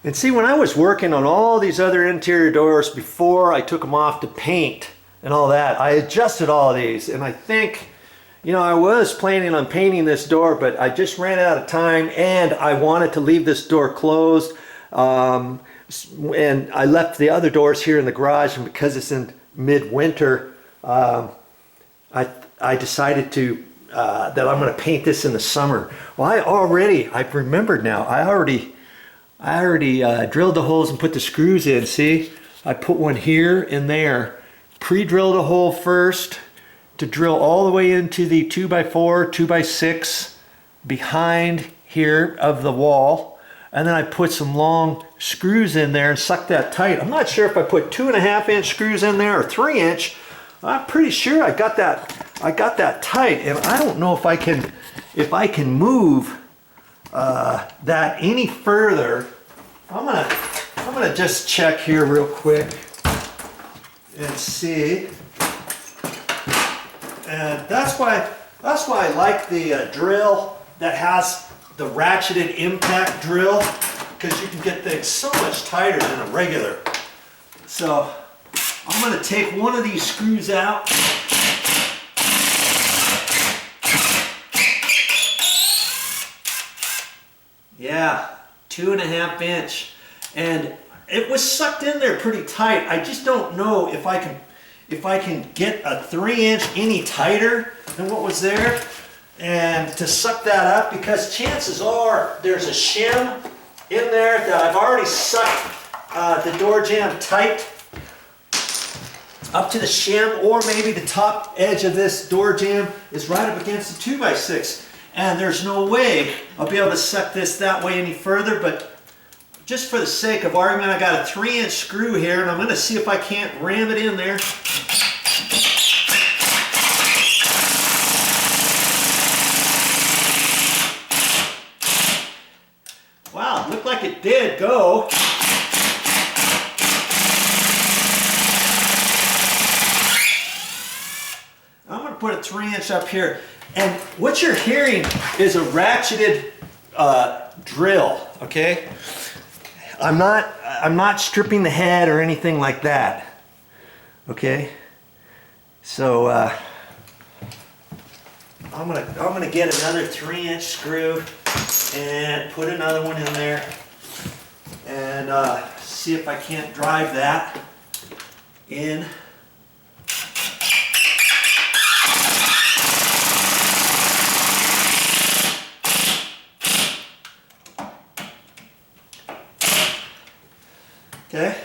And see, when I was working on all these other interior doors before I took them off to paint and all that, I adjusted all of these. And I think, you know, I was planning on painting this door, but I just ran out of time and I wanted to leave this door closed. And I left the other doors here in the garage, and because it's in midwinter, I decided to that I'm going to paint this in the summer. Well, I've remembered now. I already drilled the holes and put the screws in. See, I put one here and there. Pre-drilled a hole first to drill all the way into the 2x4, 2x6 behind here of the wall. And then I put some long screws in there and sucked that tight. I'm not sure if I put 2.5-inch screws in there or 3-inch. I'm pretty sure I got that tight, and I don't know if I can move that any further. I'm gonna just check here real quick and see. And that's why I like the drill that has the ratcheted impact drill, because you can get things so much tighter than a regular. So I'm going to take one of these screws out. Yeah, 2.5-inch, and it was sucked in there pretty tight. I just don't know if I can get a 3-inch any tighter than what was there, and to suck that up, because chances are there's a shim in there that I've already sucked the door jamb tight up to the shim, or maybe the top edge of this door jamb is right up against the 2x6, and there's no way I'll be able to suck this that way any further. But just for the sake of argument, I got a 3-inch screw here, and I'm going to see if I can't ram it in there. Wow, looked like it did go. I'm going to put a 3-inch up here, and what you're hearing is a ratcheted drill. Okay, I'm not stripping the head or anything like that. Okay, so I'm gonna get another 3-inch screw and put another one in there, and see if I can't drive that in. Okay,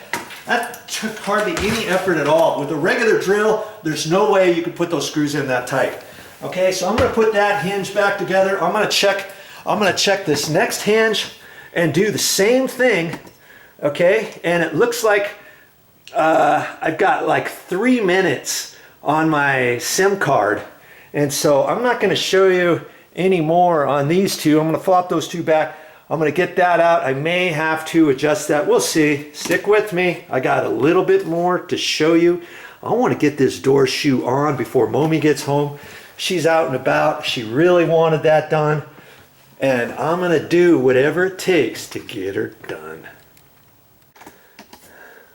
that took hardly any effort at all. With a regular drill, there's no way you could put those screws in that tight. Okay, so I'm going to put that hinge back together. I'm going to check this next hinge and do the same thing. Okay, and it looks like I've got like 3 minutes on my SIM card, and so I'm not going to show you any more on these two. I'm going to flop those two back. I'm going to get that out. I may have to adjust that. We'll see. Stick with me. I got a little bit more to show you. I want to get this door shoe on before Momi gets home. She's out and about. She really wanted that done, and I'm going to do whatever it takes to get her done.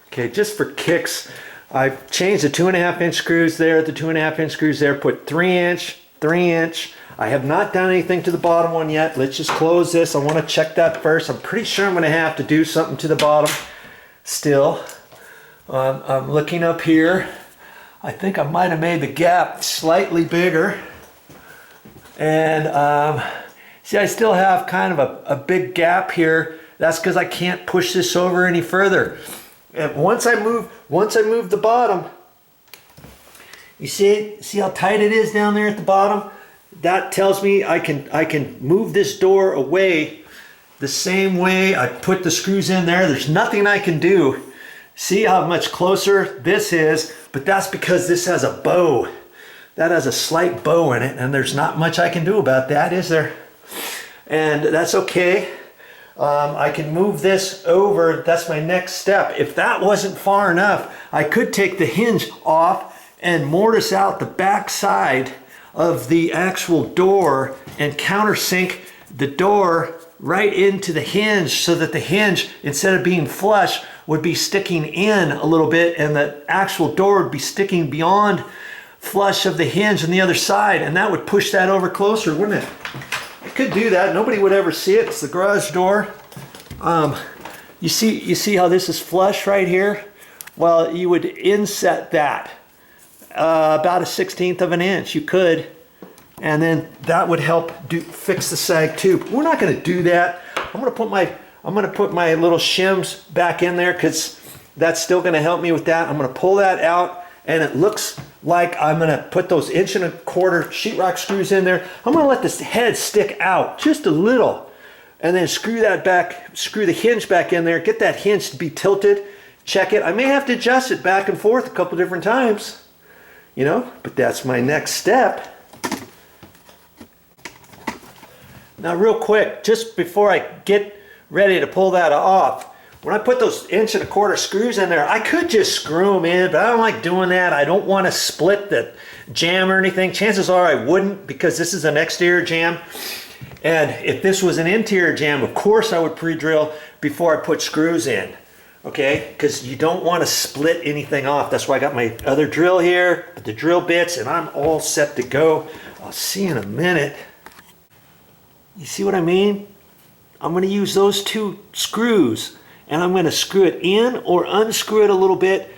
Okay, just for kicks, I've changed the 2.5-inch screws there, the 2.5-inch screws there, put 3-inch, 3-inch. I have not done anything to the bottom one yet. Let's just close this. I want to check that first. I'm pretty sure I'm going to have to do something to the bottom still. I'm looking up here. I think I might have made the gap slightly bigger. And see, I still have kind of a big gap here. That's because I can't push this over any further. And once I move the bottom, you see how tight it is down there at the bottom? That tells me I can move this door away the same way I put the screws in there. There's nothing I can do. See how much closer this is, but that's because this has a bow. That has a slight bow in it, and there's not much I can do about that, is there? And that's okay. I can move this over. That's my next step. If that wasn't far enough, I could take the hinge off and mortise out the back side of the actual door and countersink the door right into the hinge so that the hinge, instead of being flush, would be sticking in a little bit, and the actual door would be sticking beyond flush of the hinge on the other side, and that would push that over closer, wouldn't it? I could do that. Nobody would ever see it. It's the garage door. You see how this is flush right here? Well, you would inset that about a 1/16 of an inch. You could, and then that would help fix the sag too. But we're not going to do that. I'm going to put my little shims back in there because that's still going to help me with that. I'm going to pull that out, and it looks like I'm going to put those 1¼ inch sheetrock screws in there. I'm going to let this head stick out just a little, and then screw that back, screw the hinge back in there, get that hinge to be tilted, check it. I may have to adjust it back and forth a couple different times, you know, but that's my next step. Now real quick, just before I get ready to pull that off, when I put those 1¼ inch screws in there, I could just screw them in, but I don't like doing that. I don't want to split the jamb or anything. Chances are I wouldn't, because this is an exterior jamb. And if this was an interior jamb, of course I would pre-drill before I put screws in. Okay, because you don't want to split anything off. That's why I got my other drill here, the drill bits, and I'm all set to go. I'll see you in a minute. You see what I mean? I'm going to use those 2 screws, and I'm going to screw it in or unscrew it a little bit